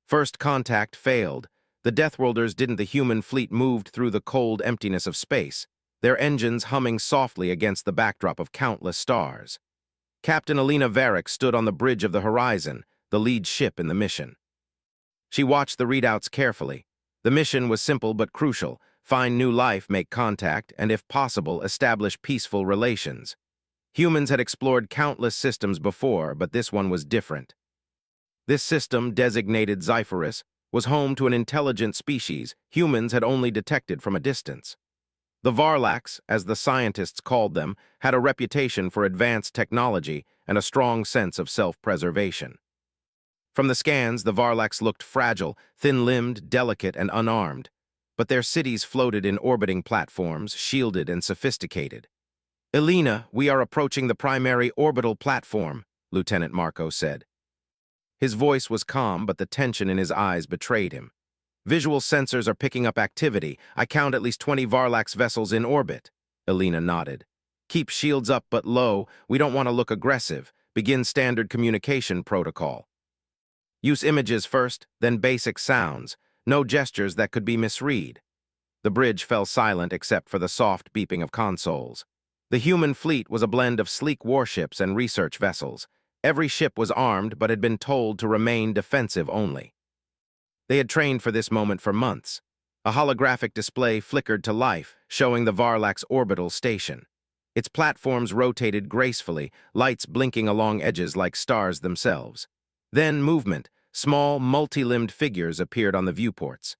First contact failed. The Deathworlders didn't. The human fleet moved through the cold emptiness of space, their engines humming softly against the backdrop of countless stars. Captain Alina Varick stood on the bridge of the horizon, the lead ship in the mission. She watched the readouts carefully. The mission was simple but crucial: find new life, make contact, and if possible, establish peaceful relations. Humans had explored countless systems before, but this one was different. This system, designated Zephyrus, was home to an intelligent species humans had only detected from a distance. The Varlax, as the scientists called them, had a reputation for advanced technology and a strong sense of self-preservation. From the scans, the Varlax looked fragile, thin-limbed, delicate, and unarmed, but their cities floated in orbiting platforms, shielded and sophisticated. "Elena, we are approaching the primary orbital platform," Lieutenant Marco said. His voice was calm, but the tension in his eyes betrayed him. "Visual sensors are picking up activity. I count at least 20 Varlax vessels in orbit." Elena nodded. "Keep shields up but low. We don't want to look aggressive. Begin standard communication protocol. Use images first, then basic sounds. No gestures that could be misread." The bridge fell silent except for the soft beeping of consoles. The human fleet was a blend of sleek warships and research vessels. Every ship was armed but had been told to remain defensive only. They had trained for this moment for months. A holographic display flickered to life, showing the Varlax orbital station. Its platforms rotated gracefully, lights blinking along edges like stars themselves. Then movement. Small, multi-limbed figures appeared on the viewports.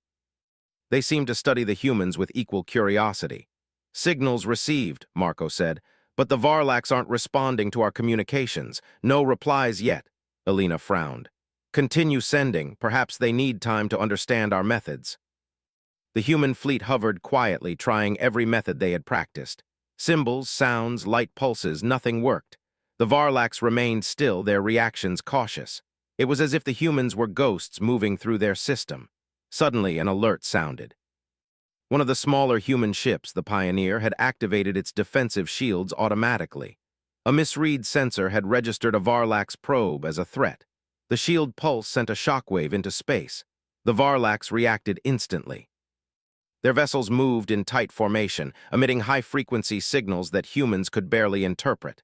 They seemed to study the humans with equal curiosity. "Signals received," Marco said, "but the Varlax aren't responding to our communications. No replies yet." Elena frowned. "Continue sending. Perhaps they need time to understand our methods." The human fleet hovered quietly, trying every method they had practiced. Symbols, sounds, light pulses, nothing worked. The Varlax remained still, their reactions cautious. It was as if the humans were ghosts moving through their system. Suddenly, an alert sounded. One of the smaller human ships, the Pioneer, had activated its defensive shields automatically. A misread sensor had registered a Varlax probe as a threat. The shield pulse sent a shockwave into space. The Varlax reacted instantly. Their vessels moved in tight formation, emitting high-frequency signals that humans could barely interpret.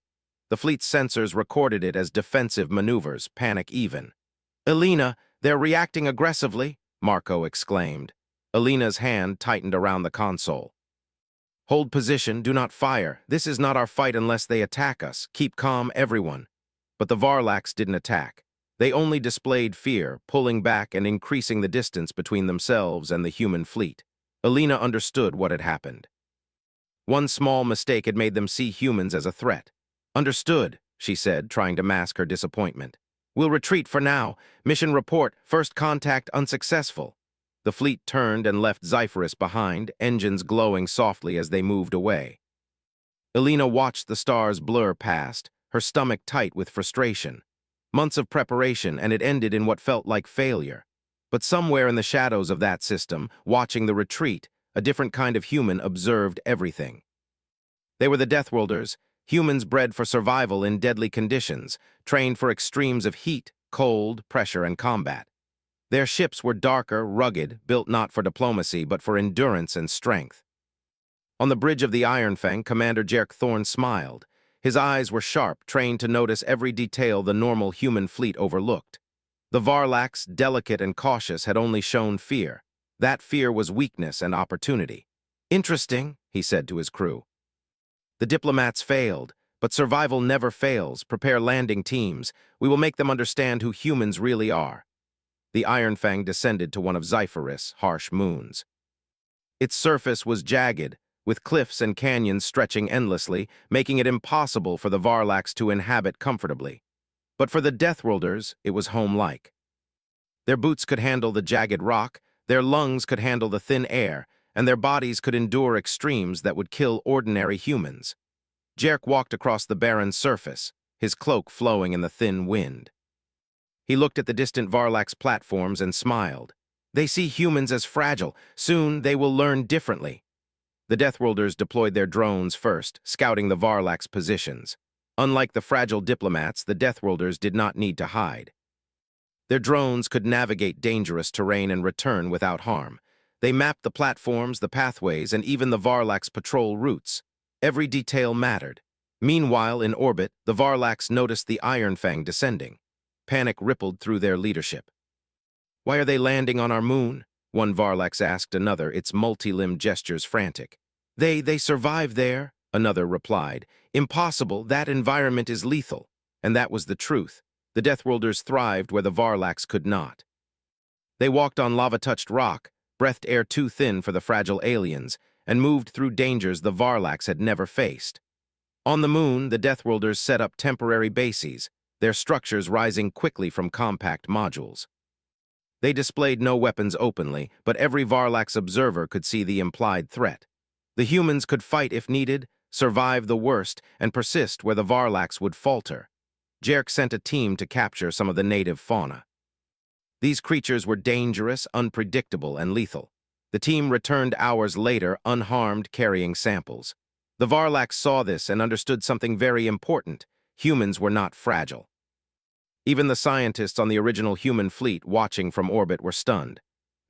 The fleet's sensors recorded it as defensive maneuvers, panic even. "Elena, they're reacting aggressively," Marco exclaimed. Elena's hand tightened around the console. "Hold position, do not fire. This is not our fight unless they attack us. Keep calm, everyone." But the Varlax didn't attack. They only displayed fear, pulling back and increasing the distance between themselves and the human fleet. Elena understood what had happened. One small mistake had made them see humans as a threat. "Understood," she said, trying to mask her disappointment. "We'll retreat for now. Mission report, first contact unsuccessful." The fleet turned and left Zephyrus behind, engines glowing softly as they moved away. Elena watched the stars blur past, her stomach tight with frustration. Months of preparation, and it ended in what felt like failure. But somewhere in the shadows of that system, watching the retreat, a different kind of human observed everything. They were the Deathworlders, humans bred for survival in deadly conditions, trained for extremes of heat, cold, pressure, and combat. Their ships were darker, rugged, built not for diplomacy but for endurance and strength. On the bridge of the Iron Fang, Commander Jerk Thorne smiled. His eyes were sharp, trained to notice every detail the normal human fleet overlooked. The Varlax, delicate and cautious, had only shown fear. That fear was weakness and opportunity. "Interesting," he said to his crew. "The diplomats failed, but survival never fails. Prepare landing teams. We will make them understand who humans really are." The Iron Fang descended to one of Zephyrus' harsh moons. Its surface was jagged, with cliffs and canyons stretching endlessly, making it impossible for the Varlax to inhabit comfortably. But for the Deathworlders, it was home-like. Their boots could handle the jagged rock, their lungs could handle the thin air, and their bodies could endure extremes that would kill ordinary humans. Jerk walked across the barren surface, his cloak flowing in the thin wind. He looked at the distant Varlax platforms and smiled. "They see humans as fragile. Soon they will learn differently." The Deathworlders deployed their drones first, scouting the Varlax positions. Unlike the fragile diplomats, the Deathworlders did not need to hide. Their drones could navigate dangerous terrain and return without harm. They mapped the platforms, the pathways, and even the Varlak's patrol routes. Every detail mattered. Meanwhile, in orbit, the Varlaks noticed the Iron Fang descending. Panic rippled through their leadership. "Why are they landing on our moon?" one Varlax asked another, its multi-limbed gestures frantic. They survive there," another replied. "Impossible, that environment is lethal." And that was the truth. The Deathworlders thrived where the Varlaks could not. They walked on lava-touched rock, breathed air too thin for the fragile aliens, and moved through dangers the Varlaks had never faced. On the moon, the Deathworlders set up temporary bases, their structures rising quickly from compact modules. They displayed no weapons openly, but every Varlak's observer could see the implied threat. The humans could fight if needed, survive the worst, and persist where the Varlaks would falter. Jerk sent a team to capture some of the native fauna. These creatures were dangerous, unpredictable, and lethal. The team returned hours later, unharmed, carrying samples. The Varlaks saw this and understood something very important. Humans were not fragile. Even the scientists on the original human fleet watching from orbit were stunned.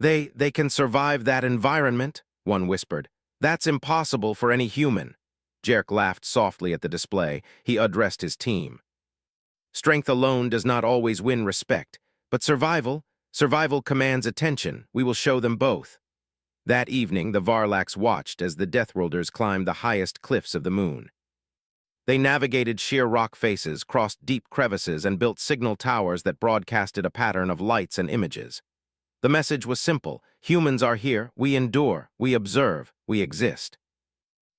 They can survive that environment," one whispered. "That's impossible for any human." Jerk laughed softly at the display. He addressed his team. "Strength alone does not always win respect, but survival commands attention. We will show them both." That evening, the Varlaks watched as the Deathworlders climbed the highest cliffs of the moon. They navigated sheer rock faces, crossed deep crevices, and built signal towers that broadcasted a pattern of lights and images. The message was simple: humans are here, we endure, we observe, we exist.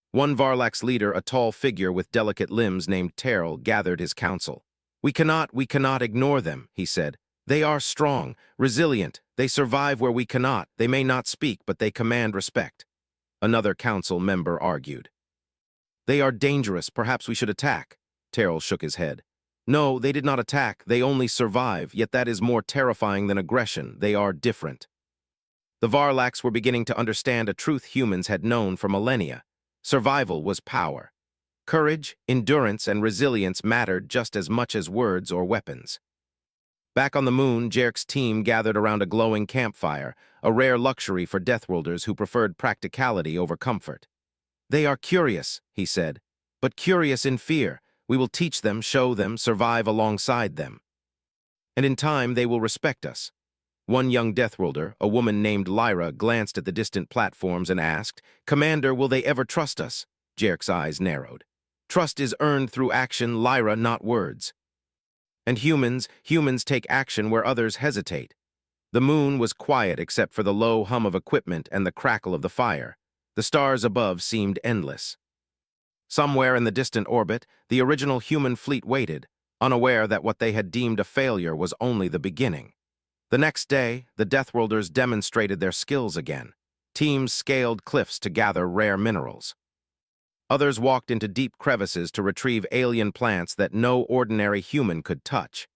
One Varlak's leader, a tall figure with delicate limbs named Terrell, gathered his council. We cannot ignore them," he said. "They are strong, resilient, they survive where we cannot. They may not speak, but they command respect." Another council member argued. "They are dangerous, perhaps we should attack." Terrell shook his head. "No, they did not attack, they only survive, yet that is more terrifying than aggression. They are different." The Varlaks were beginning to understand a truth humans had known for millennia. Survival was power. Courage, endurance, and resilience mattered just as much as words or weapons. Back on the moon, Jerk's team gathered around a glowing campfire, a rare luxury for Deathworlders who preferred practicality over comfort. "They are curious," he said, "but curious in fear. We will teach them, show them, survive alongside them. And in time, they will respect us." One young Deathworlder, a woman named Lyra, glanced at the distant platforms and asked, "Commander, will they ever trust us?" Jerk's eyes narrowed. "Trust is earned through action, Lyra, not words." And humans take action where others hesitate. The moon was quiet except for the low hum of equipment and the crackle of the fire. The stars above seemed endless. Somewhere in the distant orbit, the original human fleet waited, unaware that what they had deemed a failure was only the beginning. The next day, the Deathworlders demonstrated their skills again. Teams scaled cliffs to gather rare minerals. Others walked into deep crevices to retrieve alien plants that no ordinary human could touch.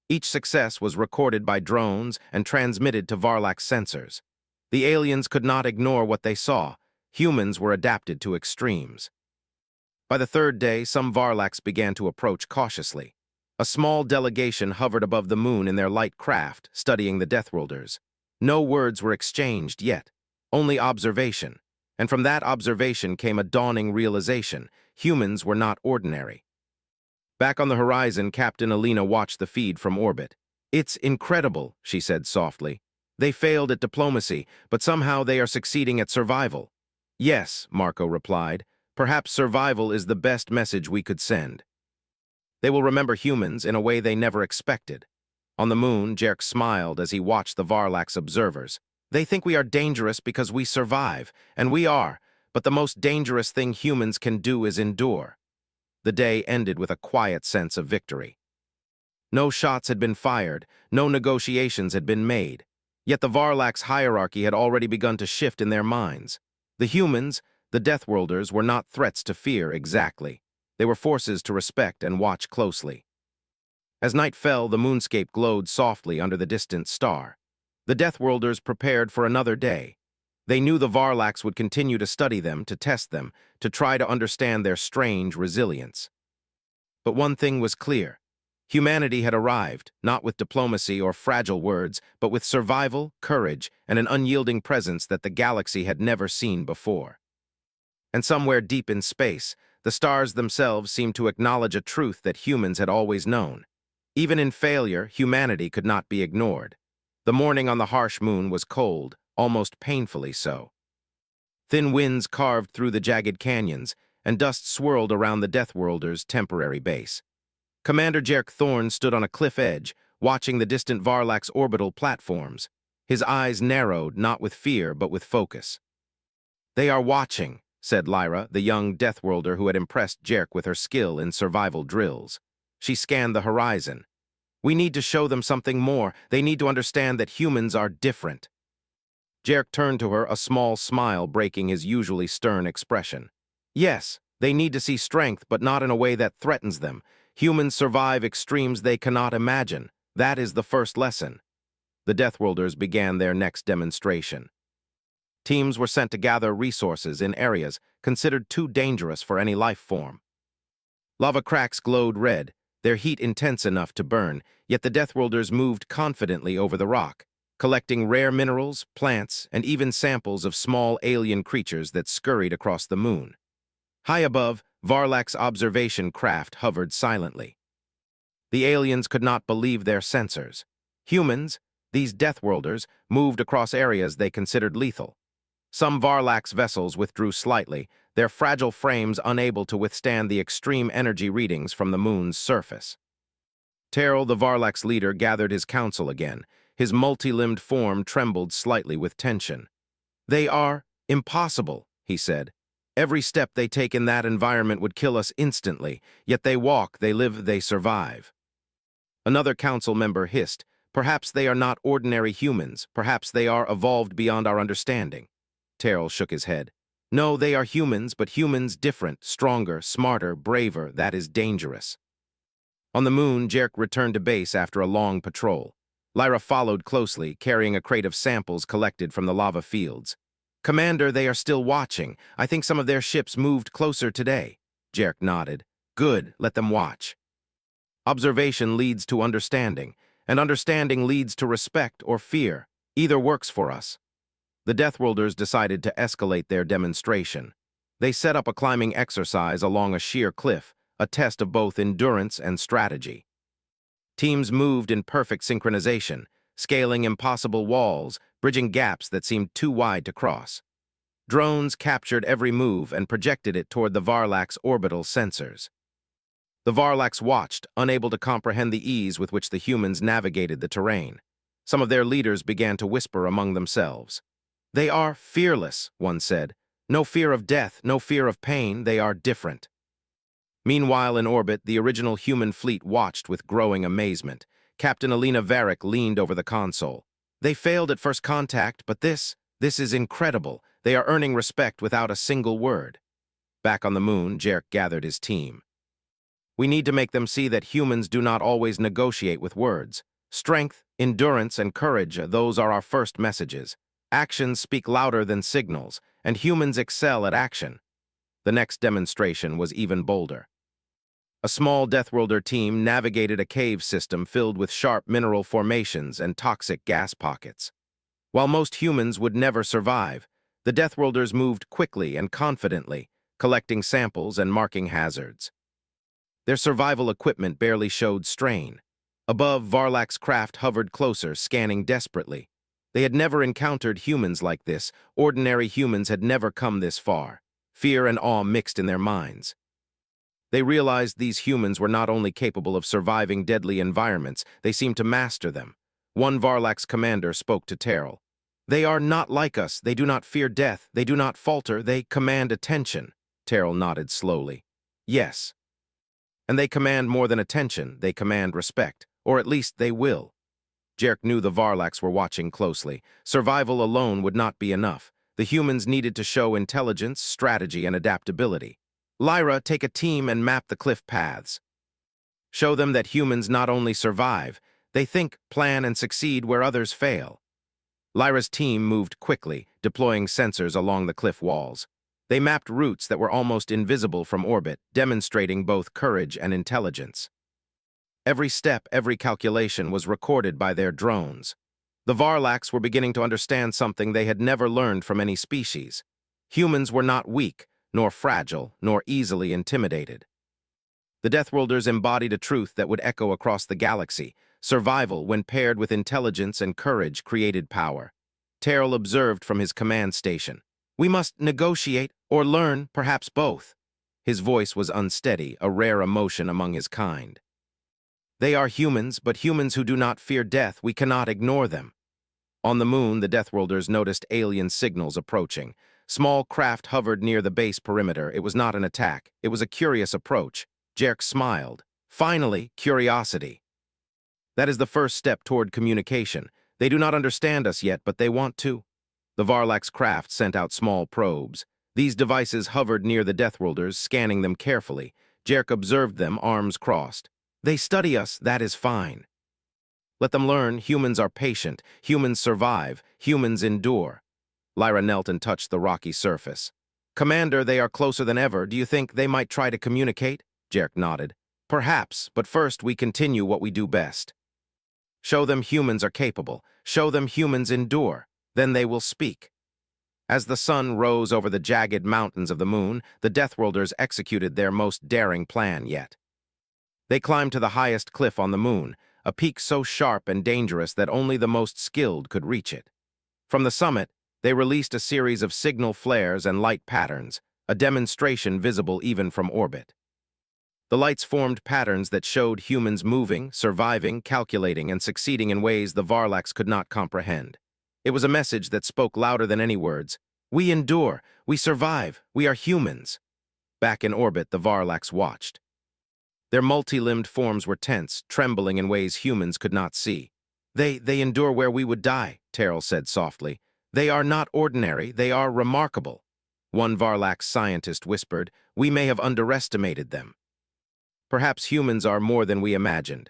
Each success was recorded by drones and transmitted to Varlak's sensors. The aliens could not ignore what they saw. Humans were adapted to extremes. By the third day, some Varlaks began to approach cautiously. A small delegation hovered above the moon in their light craft, studying the Deathworlders. No words were exchanged yet, only observation. And from that observation came a dawning realization: humans were not ordinary. Back on the horizon, Captain Alina watched the feed from orbit. "It's incredible," she said softly. "They failed at diplomacy, but somehow they are succeeding at survival." "Yes," Marco replied. "Perhaps survival is the best message we could send. They will remember humans in a way they never expected." On the moon, Jerk smiled as he watched the Varlak's observers. "They think we are dangerous because we survive, and we are, but the most dangerous thing humans can do is endure." The day ended with a quiet sense of victory. No shots had been fired, no negotiations had been made. Yet the Varlak's hierarchy had already begun to shift in their minds. The humans, the Deathworlders, were not threats to fear exactly. They were forces to respect and watch closely. As night fell, the moonscape glowed softly under the distant star. The Deathworlders prepared for another day. They knew the Varlaks would continue to study them, to test them, to try to understand their strange resilience. But one thing was clear: Humanity had arrived, not with diplomacy or fragile words, but with survival, courage, and an unyielding presence that the galaxy had never seen before. And somewhere deep in space, the stars themselves seemed to acknowledge a truth that humans had always known. Even in failure, humanity could not be ignored. The morning on the harsh moon was cold, almost painfully so. Thin winds carved through the jagged canyons, and dust swirled around the Deathworlders' temporary base. Commander Jerk Thorne stood on a cliff edge, watching the distant Varlax orbital platforms. His eyes narrowed, not with fear, but with focus. "They are watching," said Lyra, the young Deathworlder who had impressed Jerk with her skill in survival drills. She scanned the horizon. "We need to show them something more. They need to understand that humans are different." Jerk turned to her, a small smile breaking his usually stern expression. "Yes, they need to see strength, but not in a way that threatens them. Humans survive extremes they cannot imagine. That is the first lesson." The Deathworlders began their next demonstration. Teams were sent to gather resources in areas considered too dangerous for any life form. Lava cracks glowed red, their heat intense enough to burn, yet the Deathworlders moved confidently over the rock, collecting rare minerals, plants, and even samples of small alien creatures that scurried across the moon. High above, Varlak's observation craft hovered silently. The aliens could not believe their sensors. Humans, these Deathworlders, moved across areas they considered lethal. Some Varlax vessels withdrew slightly, their fragile frames unable to withstand the extreme energy readings from the moon's surface. Terrell, the Varlax leader, gathered his council again. His multi-limbed form trembled slightly with tension. "They are impossible," he said. "Every step they take in that environment would kill us instantly, yet they walk, they live, they survive." Another council member hissed, "Perhaps they are not ordinary humans. Perhaps they are evolved beyond our understanding." Terrell shook his head. "No, they are humans, but humans different, stronger, smarter, braver. That is dangerous." On the moon, Jerk returned to base after a long patrol. Lyra followed closely, carrying a crate of samples collected from the lava fields. "Commander, they are still watching. I think some of their ships moved closer today." Jerk nodded. "Good, let them watch." Observation leads to understanding, and understanding leads to respect or fear. Either works for us. The Deathworlders decided to escalate their demonstration. They set up a climbing exercise along a sheer cliff, a test of both endurance and strategy. Teams moved in perfect synchronization, scaling impossible walls, bridging gaps that seemed too wide to cross. Drones captured every move and projected it toward the Varlax orbital sensors. The Varlax watched, unable to comprehend the ease with which the humans navigated the terrain. Some of their leaders began to whisper among themselves. "They are fearless," one said. "No fear of death, no fear of pain, they are different." Meanwhile, in orbit, the original human fleet watched with growing amazement. Captain Alina Varick leaned over the console. "They failed at first contact, but this is incredible. They are earning respect without a single word." Back on the moon, Jerk gathered his team. "We need to make them see that humans do not always negotiate with words. Strength, endurance, and courage, those are our first messages. Actions speak louder than signals, and humans excel at action." The next demonstration was even bolder. A small Deathworlder team navigated a cave system filled with sharp mineral formations and toxic gas pockets. While most humans would never survive, the Deathworlders moved quickly and confidently, collecting samples and marking hazards. Their survival equipment barely showed strain. Above, Varlak's craft hovered closer, scanning desperately. They had never encountered humans like this. Ordinary humans had never come this far. Fear and awe mixed in their minds. They realized these humans were not only capable of surviving deadly environments, they seemed to master them. One Varlax commander spoke to Terrell. "They are not like us. They do not fear death. They do not falter. They command attention." Terrell nodded slowly. "Yes. And they command more than attention. They command respect. Or at least they will." Jerk knew the Varlax were watching closely. Survival alone would not be enough. The humans needed to show intelligence, strategy, and adaptability. "Lyra, take a team and map the cliff paths. Show them that humans not only survive, they think, plan, and succeed where others fail." Lyra's team moved quickly, deploying sensors along the cliff walls. They mapped routes that were almost invisible from orbit, demonstrating both courage and intelligence. Every step, every calculation was recorded by their drones. The Varlax were beginning to understand something they had never learned from any species. Humans were not weak, nor fragile, nor easily intimidated. The Deathworlders embodied a truth that would echo across the galaxy. Survival, when paired with intelligence and courage, created power. Terrell observed from his command station. "We must negotiate, or learn, perhaps both." His voice was unsteady, a rare emotion among his kind. "They are humans, but humans who do not fear death, we cannot ignore them." On the moon, the Deathworlders noticed alien signals approaching. Small craft hovered near the base perimeter. It was not an attack. It was a curious approach. Jerk smiled. Finally, curiosity. That is the first step toward communication. They do not understand us yet, but they want to. The Varlax craft sent out small probes. These devices hovered near the Deathworlders, scanning them carefully. Jerk observed them, arms crossed. "They study us, that is fine. Let them learn humans are patient, humans survive, humans endure." Lyra knelt and touched the rocky surface. "Commander, they are closer than ever. Do you think they might try to communicate?" Jerk nodded. "Perhaps, but first we continue what we do best. Show them humans are capable. Show them humans endure. Then they will speak." As the sun rose over the jagged mountains of the moon, the Deathworlders executed their most daring plan yet. They climbed to the highest cliff on the moon, a peak so sharp and dangerous that only the most skilled could reach it. From the summit, they released a series of signal flares and light patterns, a demonstration visible even from orbit. The lights formed patterns that showed humans moving, surviving, calculating, and succeeding in ways the Varlax could not comprehend. It was a message that spoke louder than any words. "We endure, we survive, we are humans." Back in orbit, the Varlax watched. Their multi-limbed forms were tense, trembling in ways humans could not see. They endure where we would die," Terrell said softly. "They are not ordinary, they are remarkable." One Varlax scientist whispered, "We may have underestimated them." "Perhaps humans are more than we imagined."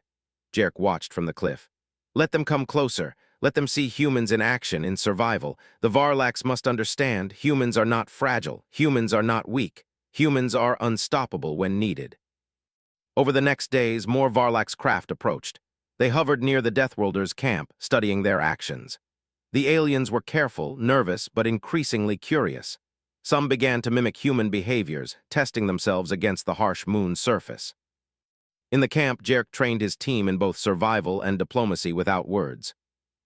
Jerk watched from the cliff. "Let them come closer. Let them see humans in action, in survival. The Varlax must understand humans are not fragile, humans are not weak, humans are unstoppable when needed." Over the next days, more Varlax craft approached. They hovered near the Deathworlders' camp, studying their actions. The aliens were careful, nervous, but increasingly curious. Some began to mimic human behaviors, testing themselves against the harsh moon's surface. In the camp, Jerk trained his team in both survival and diplomacy without words.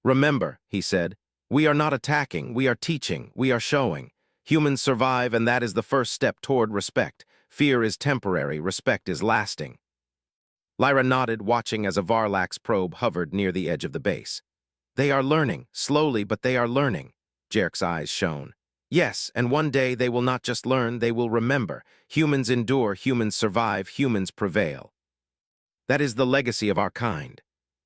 "Remember," he said, "we are not attacking, we are teaching, we are showing. Humans survive, and that is the first step toward respect. Fear is temporary, respect is lasting." Lyra nodded, watching as a Varlax probe hovered near the edge of the base. "They are learning, slowly, but they are learning." Jerk's eyes shone. "Yes, and one day they will not just learn, they will remember. Humans endure, humans survive, humans prevail. That is the legacy of our kind."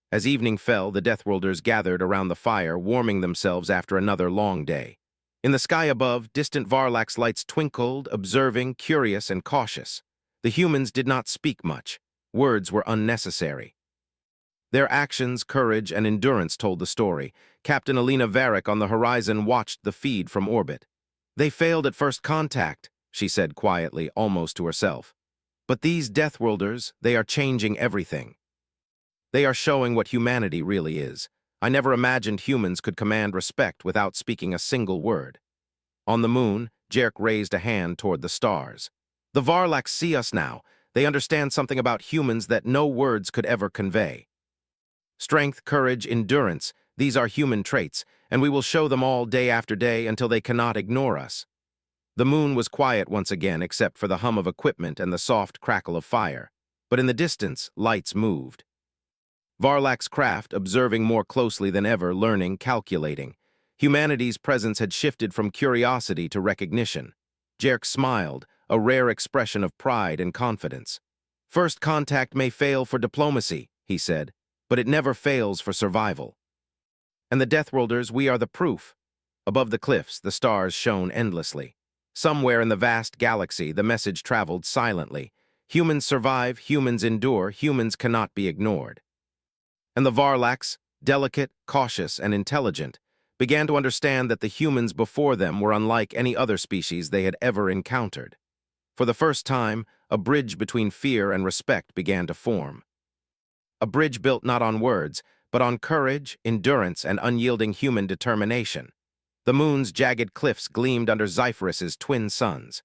As evening fell, the Deathworlders gathered around the fire, warming themselves after another long day. In the sky above, distant Varlax lights twinkled, observing, curious, and cautious. The humans did not speak much. Words were unnecessary. Their actions, courage, and endurance told the story. Captain Alina Varric on the horizon watched the feed from orbit. "They failed at first contact," she said quietly, almost to herself. "But these Deathworlders, they are changing everything. They are showing what humanity really is. I never imagined humans could command respect without speaking a single word." On the moon, Jerk raised a hand toward the stars. "The Varlax see us now. They understand something about humans that no words could ever convey. Strength, courage, endurance, these are human traits, and we will show them all day after day until they cannot ignore us." The moon was quiet once again, except for the hum of equipment and the soft crackle of fire. But in the distance, lights moved. Varlax craft, observing more closely than ever, learning, calculating. Humanity's presence had shifted from curiosity to recognition. Jerk smiled, a rare expression of pride and confidence. "First contact may fail for diplomacy," he said, "but it never fails for survival. And the Deathworlders, we are the proof." Above the cliffs, the stars shone endlessly. Somewhere in the vast galaxy, the message traveled silently. Humans survive, humans endure, humans cannot be ignored. And the Varlax, delicate, cautious, and intelligent, began to understand that the humans before them were unlike any other species they had ever encountered. For the first time, a bridge between fear and respect began to form. A bridge built not on words, but on courage, endurance, and unyielding human determination. The moon's jagged cliffs gleamed under Zephyrus's twin suns.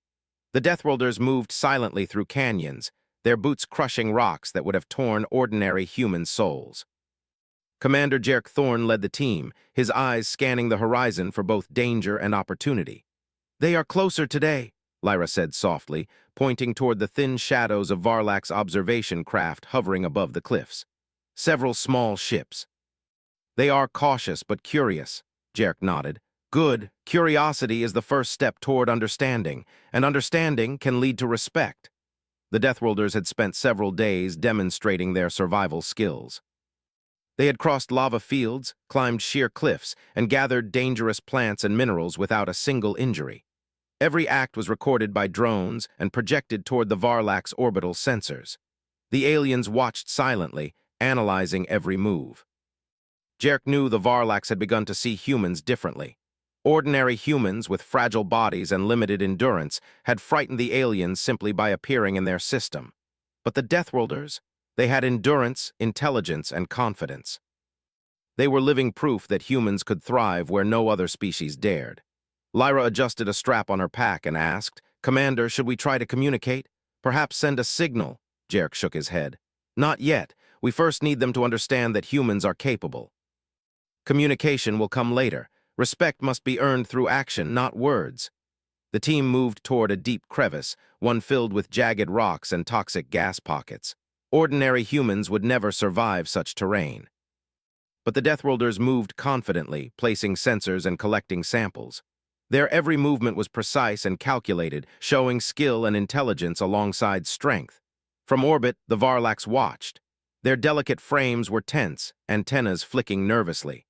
The Deathworlders moved silently through canyons, their boots crushing rocks that would have torn ordinary human souls. Commander Jerk Thorne led the team, his eyes scanning the horizon for both danger and opportunity. "They are closer today," Lyra said softly, pointing toward the thin shadows of Varlak's observation craft hovering above the cliffs. Several small ships. "They are cautious but curious," Jerk nodded. "Good. Curiosity is the first step toward understanding, and understanding can lead to respect." The Deathworlders had spent several days demonstrating their survival skills. They had crossed lava fields, climbed sheer cliffs, and gathered dangerous plants and minerals without a single injury. Every act was recorded by drones and projected toward the Varlak's orbital sensors. The aliens watched silently, analyzing every move. Jerk knew the Varlaks had begun to see humans differently. Ordinary humans with fragile bodies and limited endurance had frightened the aliens simply by appearing in their system. But the Deathworlders, they had endurance, intelligence, and confidence. They were living proof that humans could thrive where no other species dared. Lyra adjusted a strap on her pack and asked, "Commander, should we try to communicate? Perhaps send a signal?" Jerk shook his head. "Not yet. We first need them to understand that humans are capable. Communication will come later. Respect must be earned through action, not words." The team moved toward a deep crevice, one filled with jagged rocks and toxic gas pockets. Ordinary humans would never survive such terrain. But the Deathworlders moved confidently, placing sensors and collecting samples. Their every movement was precise and calculated, showing skill and intelligence alongside strength. From orbit, the Varlaks watched. Their delicate frames were tense, antennas flicking nervously.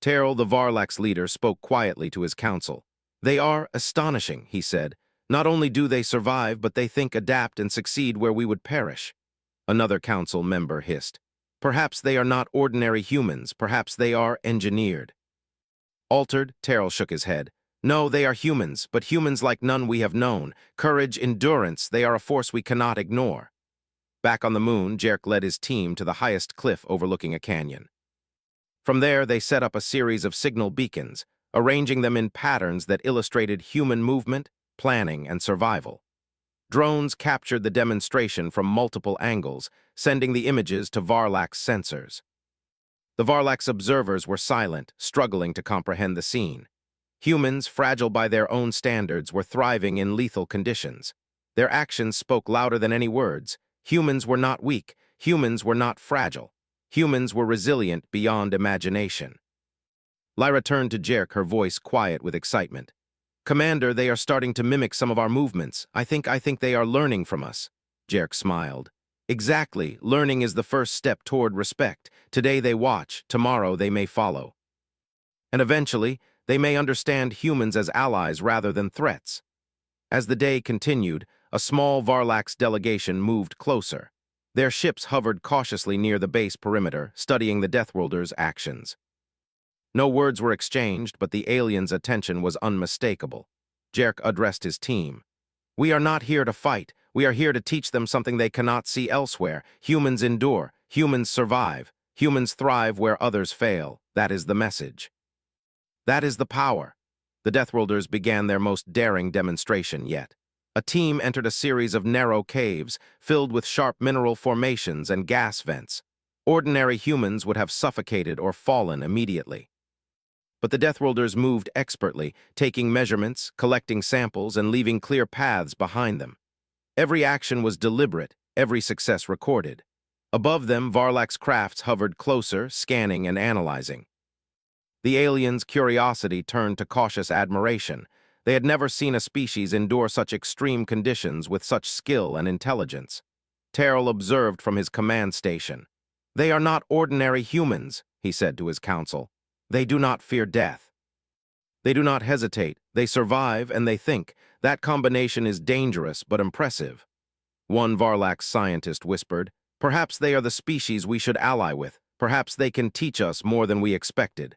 Terrell, the Varlak's leader, spoke quietly to his council. "They are astonishing," he said. "Not only do they survive, but they think, adapt, and succeed where we would perish." Another council member hissed. "Perhaps they are not ordinary humans. Perhaps they are engineered." Altered, Terrell shook his head. "No, they are humans, but humans like none we have known. Courage, endurance, they are a force we cannot ignore." Back on the moon, Jerk led his team to the highest cliff overlooking a canyon. From there, they set up a series of signal beacons, arranging them in patterns that illustrated human movement, planning, and survival. Drones captured the demonstration from multiple angles, sending the images to Varlak's sensors. The Varlak's observers were silent, struggling to comprehend the scene. Humans, fragile by their own standards, were thriving in lethal conditions. Their actions spoke louder than any words. Humans were not weak. Humans were not fragile. Humans were resilient beyond imagination. Lyra turned to Jerk, her voice quiet with excitement. "Commander, they are starting to mimic some of our movements. I think they are learning from us." Jerk smiled. "Exactly. Learning is the first step toward respect. Today they watch, tomorrow they may follow. And eventually, they may understand humans as allies rather than threats." As the day continued, a small Varlaks delegation moved closer. Their ships hovered cautiously near the base perimeter, studying the Deathworlders' actions. No words were exchanged, but the aliens' attention was unmistakable. Jerk addressed his team. "We are not here to fight. We are here to teach them something they cannot see elsewhere. Humans endure. Humans survive. Humans thrive where others fail. That is the message. That is the power." The Deathworlders began their most daring demonstration yet. A team entered a series of narrow caves filled with sharp mineral formations and gas vents. Ordinary humans would have suffocated or fallen immediately. But the Deathworlders moved expertly, taking measurements, collecting samples, and leaving clear paths behind them. Every action was deliberate, every success recorded. Above them, Varlak's crafts hovered closer, scanning and analyzing. The aliens' curiosity turned to cautious admiration. They had never seen a species endure such extreme conditions with such skill and intelligence. Terrell observed from his command station. "They are not ordinary humans," he said to his council. "They do not fear death. They do not hesitate. They survive and they think. That combination is dangerous but impressive." One Varlak's scientist whispered, "Perhaps they are the species we should ally with. Perhaps they can teach us more than we expected."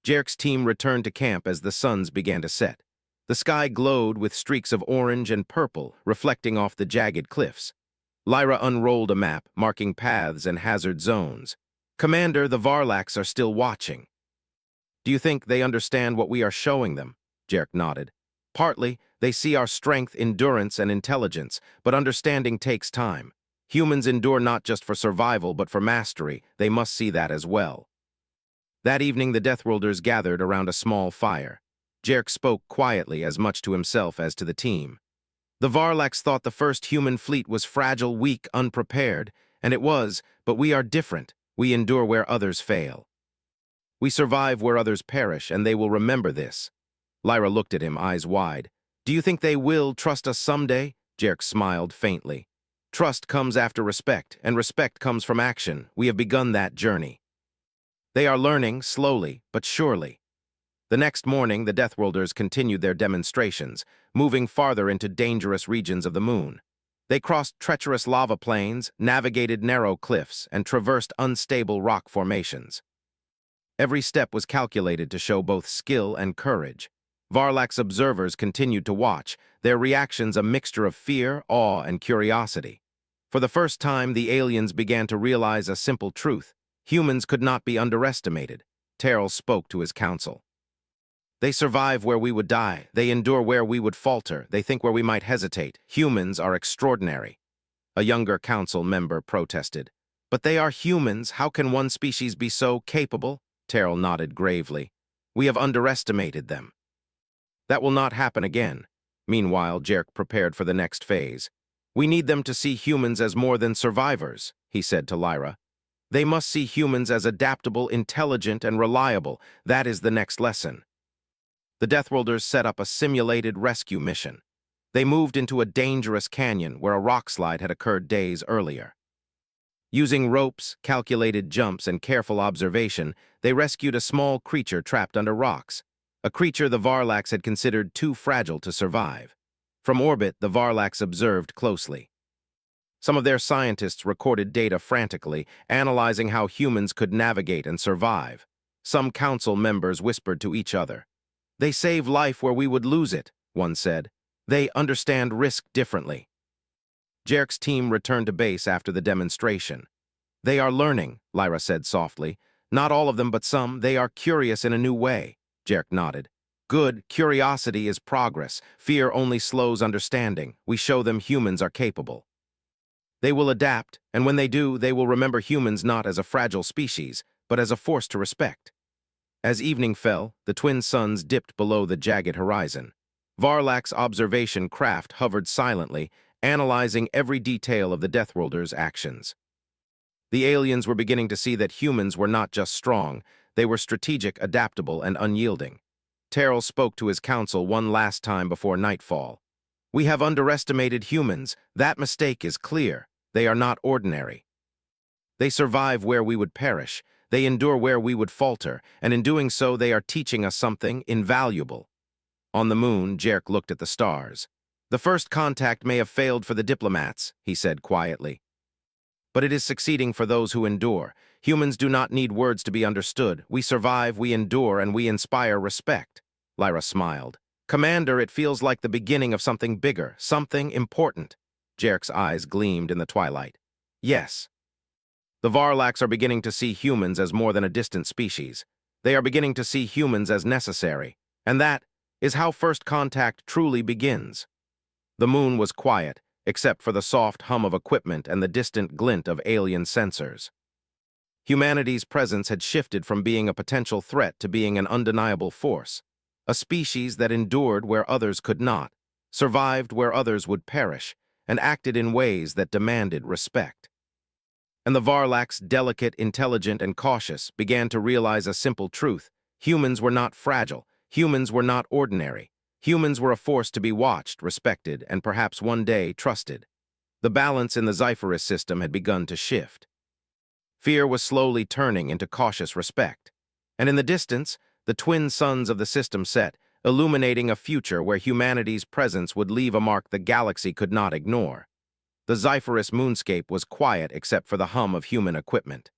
Jerk's team returned to camp as the suns began to set. The sky glowed with streaks of orange and purple reflecting off the jagged cliffs. Lyra unrolled a map, marking paths and hazard zones. Commander, the Varlax are still watching. Do you think they understand what we are showing them? Jerk nodded. Partly, they see our strength, endurance, and intelligence, but understanding takes time. Humans endure not just for survival, but for mastery. They must see that as well. That evening, the Deathworlders gathered around a small fire. Jerk spoke quietly, as much to himself as to the team. The Varlax thought the first human fleet was fragile, weak, unprepared, and it was, but we are different. We endure where others fail. We survive where others perish, and they will remember this. Lyra looked at him, eyes wide. Do you think they will trust us someday? Jerk smiled faintly. Trust comes after respect, and respect comes from action. We have begun that journey. They are learning, slowly, but surely. The next morning, the Deathworlders continued their demonstrations, moving farther into dangerous regions of the moon. They crossed treacherous lava plains, navigated narrow cliffs, and traversed unstable rock formations. Every step was calculated to show both skill and courage. Varlax observers continued to watch, their reactions a mixture of fear, awe, and curiosity. For the first time, the aliens began to realize a simple truth. Humans could not be underestimated. Terrell spoke to his council. They survive where we would die. They endure where we would falter. They think where we might hesitate. Humans are extraordinary. A younger council member protested. But they are humans. How can one species be so capable? Terrell nodded gravely. We have underestimated them. That will not happen again. Meanwhile, Jerk prepared for the next phase. We need them to see humans as more than survivors, he said to Lyra. They must see humans as adaptable, intelligent, and reliable. That is the next lesson. The Deathworlders set up a simulated rescue mission. They moved into a dangerous canyon where a rock slide had occurred days earlier. Using ropes, calculated jumps, and careful observation, they rescued a small creature trapped under rocks, a creature the Varlax had considered too fragile to survive. From orbit, the Varlax observed closely. Some of their scientists recorded data frantically, analyzing how humans could navigate and survive. Some council members whispered to each other. They save life where we would lose it, one said. They understand risk differently. Jerk's team returned to base after the demonstration. They are learning, Lyra said softly. Not all of them, but some. They are curious in a new way. Jerk nodded. Good, curiosity is progress. Fear only slows understanding. We show them humans are capable. They will adapt, and when they do, they will remember humans not as a fragile species, but as a force to respect. As evening fell, the twin suns dipped below the jagged horizon. Varlax's observation craft hovered silently, analyzing every detail of the Deathworlders' actions. The aliens were beginning to see that humans were not just strong, they were strategic, adaptable, and unyielding. Terrell spoke to his council one last time before nightfall. We have underestimated humans. That mistake is clear. They are not ordinary. They survive where we would perish. They endure where we would falter, and in doing so, they are teaching us something invaluable. On the moon, Jerk looked at the stars. The first contact may have failed for the diplomats, he said quietly. But it is succeeding for those who endure. Humans do not need words to be understood. We survive, we endure, and we inspire respect. Lyra smiled. Commander, it feels like the beginning of something bigger, something important. Jerk's eyes gleamed in the twilight. Yes. The Varlax are beginning to see humans as more than a distant species. They are beginning to see humans as necessary. And that is how first contact truly begins. The moon was quiet, except for the soft hum of equipment and the distant glint of alien sensors. Humanity's presence had shifted from being a potential threat to being an undeniable force, a species that endured where others could not, survived where others would perish, and acted in ways that demanded respect. And the Varlax, delicate, intelligent, and cautious, began to realize a simple truth. Humans were not fragile. Humans were not ordinary. Humans were a force to be watched, respected, and perhaps one day trusted. The balance in the Scifi system had begun to shift. Fear was slowly turning into cautious respect. And in the distance, the twin suns of the system set, illuminating a future where humanity's presence would leave a mark the galaxy could not ignore. The Scifi moonscape was quiet except for the hum of human equipment.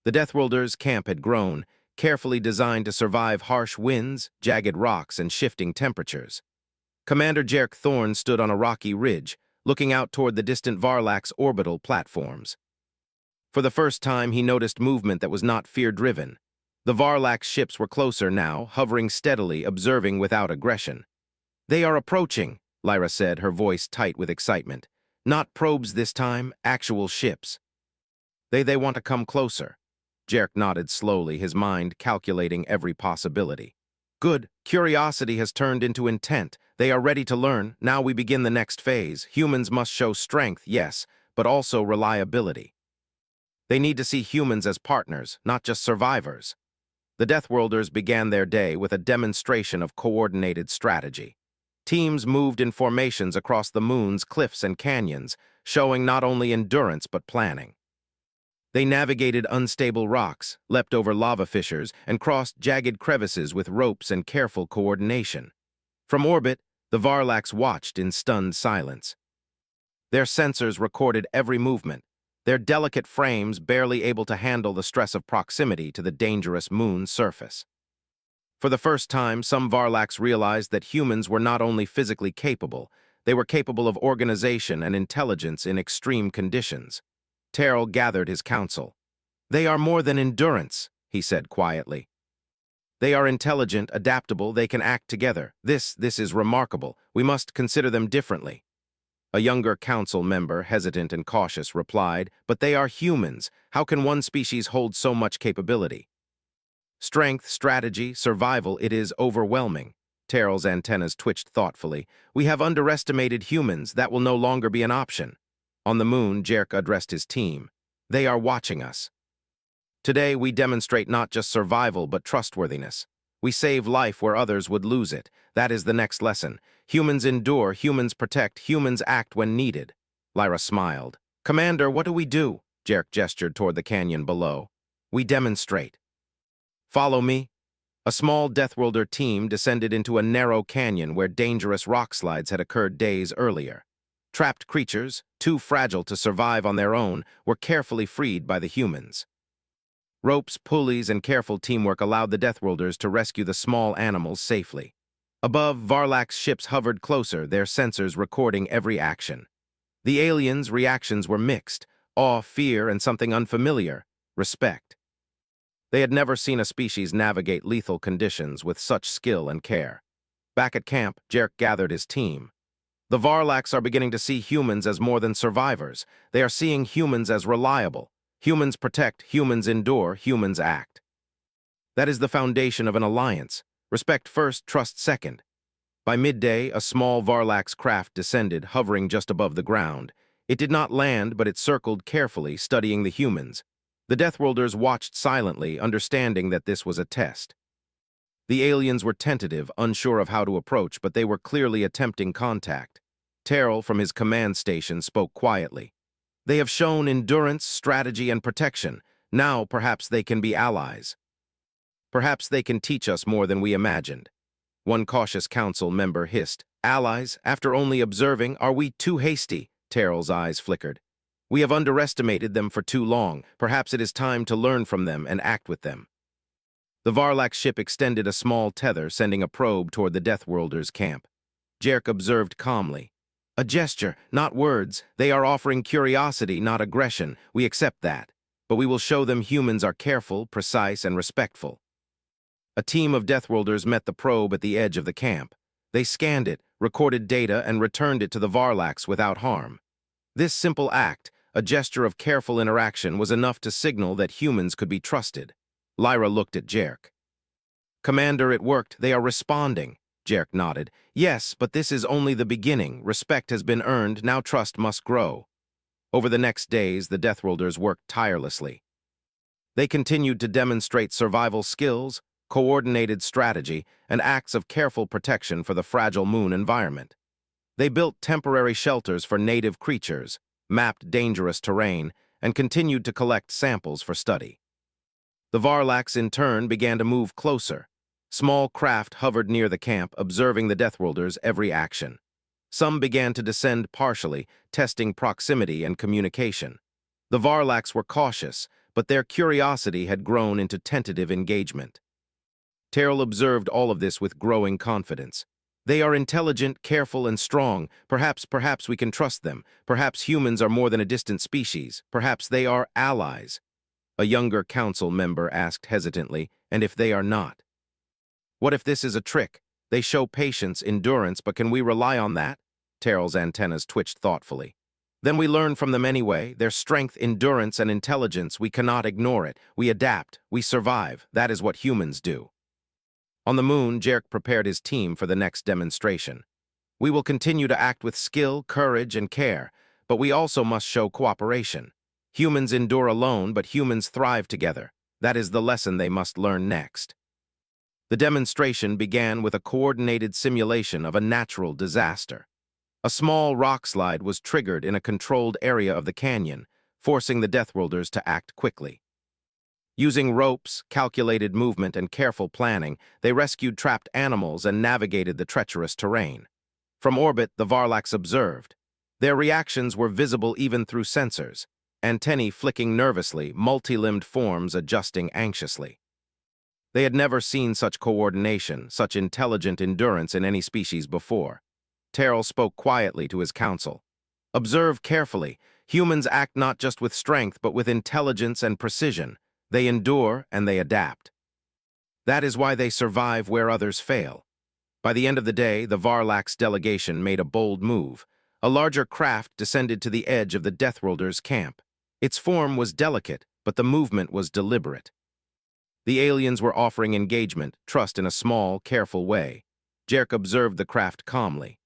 The Deathworlders' camp had grown, carefully designed to survive harsh winds, jagged rocks, and shifting temperatures. Commander Jerk Thorne stood on a rocky ridge, looking out toward the distant Varlax orbital platforms. For the first time, he noticed movement that was not fear-driven. The Varlax ships were closer now, hovering steadily, observing without aggression. "They are approaching," Lyra said, her voice tight with excitement. "Not probes this time, actual ships." They want to come closer." Jerk nodded slowly, his mind calculating every possibility. "Good. Curiosity has turned into intent. They are ready to learn. Now we begin the next phase. Humans must show strength, yes, but also reliability. They need to see humans as partners, not just survivors." The Deathworlders began their day with a demonstration of coordinated strategy. Teams moved in formations across the moon's cliffs and canyons, showing not only endurance but planning. They navigated unstable rocks, leapt over lava fissures, and crossed jagged crevices with ropes and careful coordination. From orbit, the Varlax watched in stunned silence. Their sensors recorded every movement, their delicate frames barely able to handle the stress of proximity to the dangerous moon's surface. For the first time, some Varlax realized that humans were not only physically capable, they were capable of organization and intelligence in extreme conditions. Terrell gathered his counsel. "They are more than endurance," he said quietly. "They are intelligent, adaptable, they can act together. This is remarkable. We must consider them differently." A younger council member, hesitant and cautious, replied, "But they are humans. How can one species hold so much capability?" "Strength, strategy, survival, it is overwhelming." Terrell's antennas twitched thoughtfully. "We have underestimated humans. That will no longer be an option." On the moon, Jerk addressed his team. "They are watching us. Today, we demonstrate not just survival, but trustworthiness. We save life where others would lose it. That is the next lesson. Humans endure, humans protect, humans act when needed." Lyra smiled. "Commander, what do we do?" Jerk gestured toward the canyon below. "We demonstrate. Follow me." A small Deathworlder team descended into a narrow canyon where dangerous rock slides had occurred days earlier. Trapped creatures, too fragile to survive on their own, were carefully freed by the humans. Ropes, pulleys, and careful teamwork allowed the Deathworlders to rescue the small animals safely. Above, Varlax ships hovered closer, their sensors recording every action. The aliens' reactions were mixed: awe, fear, and something unfamiliar: respect. They had never seen a species navigate lethal conditions with such skill and care. Back at camp, Jerk gathered his team. "The Varlax are beginning to see humans as more than survivors. They are seeing humans as reliable. Humans protect, humans endure, humans act. That is the foundation of an alliance. Respect first, trust second." By midday, a small Varlax craft descended, hovering just above the ground. It did not land, but it circled carefully, studying the humans. The Deathworlders watched silently, understanding that this was a test. The aliens were tentative, unsure of how to approach, but they were clearly attempting contact. Terrell, from his command station, spoke quietly. "They have shown endurance, strategy, and protection. Now, perhaps they can be allies. Perhaps they can teach us more than we imagined." One cautious council member hissed, "Allies? After only observing, are we too hasty?" Terrell's eyes flickered. "We have underestimated them for too long. Perhaps it is time to learn from them and act with them." The Varlax ship extended a small tether, sending a probe toward the Deathworlders' camp. Jerk observed calmly. "A gesture, not words. They are offering curiosity, not aggression. We accept that. But we will show them humans are careful, precise, and respectful." A team of Deathworlders met the probe at the edge of the camp. They scanned it, recorded data, and returned it to the Varlax without harm. This simple act, a gesture of careful interaction, was enough to signal that humans could be trusted. Lyra looked at Jerk. "Commander, it worked. They are responding." Jerk nodded. "Yes, but this is only the beginning. Respect has been earned, now trust must grow." Over the next days, the Deathworlders worked tirelessly. They continued to demonstrate survival skills, coordinated strategy, and acts of careful protection for the fragile moon environment. They built temporary shelters for native creatures, mapped dangerous terrain, and continued to collect samples for study. The Varlax, in turn, began to move closer. Small craft hovered near the camp, observing the Deathworlders' every action. Some began to descend partially, testing proximity and communication. The Varlax were cautious, but their curiosity had grown into tentative engagement. Terrell observed all of this with growing confidence. They are intelligent, careful, and strong. Perhaps we can trust them. Perhaps humans are more than a distant species. Perhaps they are allies. A younger council member asked hesitantly, and if they are not? What if this is a trick? They show patience, endurance, but can we rely on that? Terrell's antennas twitched thoughtfully. Then we learn from them anyway. Their strength, endurance, and intelligence, we cannot ignore it. We adapt. We survive. That is what humans do. On the moon, Jerk prepared his team for the next demonstration. We will continue to act with skill, courage, and care, but we also must show cooperation. Humans endure alone, but humans thrive together. That is the lesson they must learn next. The demonstration began with a coordinated simulation of a natural disaster. A small rock slide was triggered in a controlled area of the canyon, forcing the Deathworlders to act quickly. Using ropes, calculated movement, and careful planning, they rescued trapped animals and navigated the treacherous terrain. From orbit, the Varlax observed. Their reactions were visible even through sensors, antennae flicking nervously, multi-limbed forms adjusting anxiously. They had never seen such coordination, such intelligent endurance in any species before. Terrell spoke quietly to his council. Observe carefully. Humans act not just with strength, but with intelligence and precision. They endure and they adapt. That is why they survive where others fail. By the end of the day, the Varlax delegation made a bold move. A larger craft descended to the edge of the Deathworlders' camp. Its form was delicate, but the movement was deliberate. The aliens were offering engagement, trust in a small, careful way. Jerk observed the craft calmly.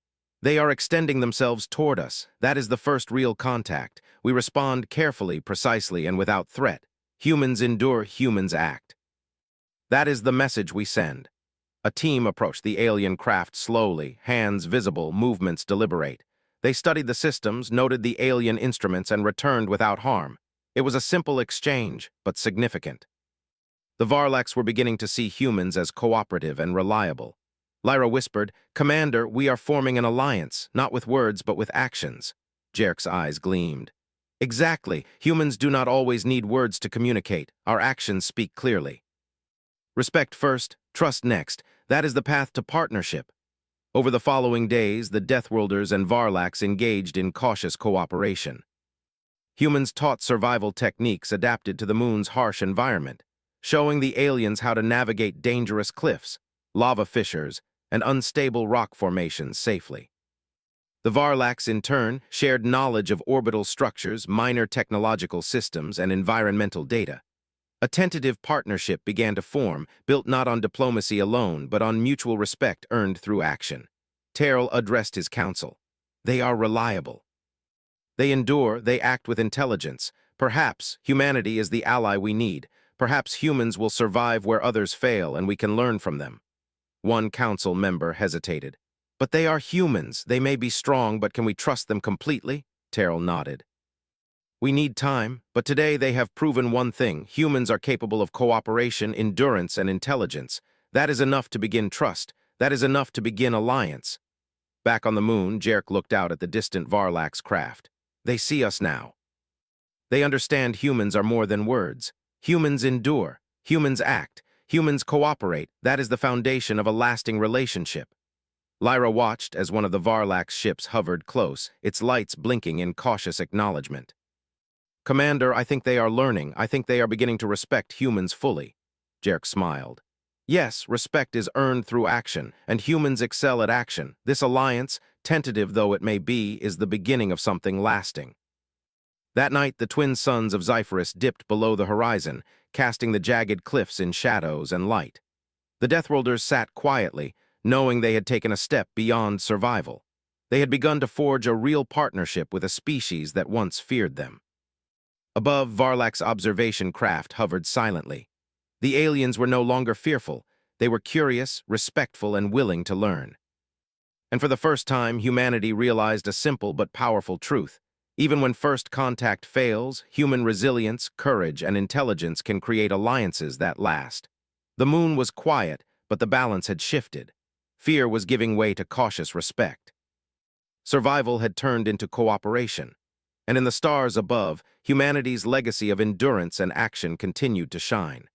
They are extending themselves toward us. That is the first real contact. We respond carefully, precisely, and without threat. Humans endure, humans act. That is the message we send. A team approached the alien craft slowly, hands visible, movements deliberate. They studied the systems, noted the alien instruments, and returned without harm. It was a simple exchange, but significant. The Varlax were beginning to see humans as cooperative and reliable. Lyra whispered, "Commander, we are forming an alliance, not with words but with actions." Jerk's eyes gleamed. Exactly. Humans do not always need words to communicate. Our actions speak clearly. Respect first, trust next. That is the path to partnership. Over the following days, the Deathworlders and Varlax engaged in cautious cooperation. Humans taught survival techniques adapted to the moon's harsh environment, showing the aliens how to navigate dangerous cliffs, lava fissures, and unstable rock formations safely. The Varlax, in turn, shared knowledge of orbital structures, minor technological systems, and environmental data. A tentative partnership began to form, built not on diplomacy alone, but on mutual respect earned through action. Terrell addressed his council. They are reliable. They endure, they act with intelligence. Perhaps humanity is the ally we need. Perhaps humans will survive where others fail, and we can learn from them. One council member hesitated. But they are humans. They may be strong, but can we trust them completely? Terrell nodded. We need time, but today they have proven one thing. Humans are capable of cooperation, endurance, and intelligence. That is enough to begin trust. That is enough to begin alliance. Back on the moon, Jerk looked out at the distant Varlax craft. They see us now. They understand humans are more than words. Humans endure. Humans act. Humans cooperate. That is the foundation of a lasting relationship. Lyra watched as one of the Varlax ships hovered close, its lights blinking in cautious acknowledgement. "Commander, I think they are learning. I think they are beginning to respect humans fully." Jerk smiled. "Yes, respect is earned through action, and humans excel at action. This alliance, tentative though it may be, is the beginning of something lasting." That night, the twin suns of Zephyrus dipped below the horizon, casting the jagged cliffs in shadows and light. The Deathworlders sat quietly, knowing they had taken a step beyond survival. They had begun to forge a real partnership with a species that once feared them. Above, Varlax's observation craft hovered silently. The aliens were no longer fearful. They were curious, respectful, and willing to learn. And for the first time, humanity realized a simple but powerful truth. Even when first contact fails, human resilience, courage, and intelligence can create alliances that last. The moon was quiet, but the balance had shifted. Fear was giving way to cautious respect. Survival had turned into cooperation. And in the stars above, humanity's legacy of endurance and action continued to shine.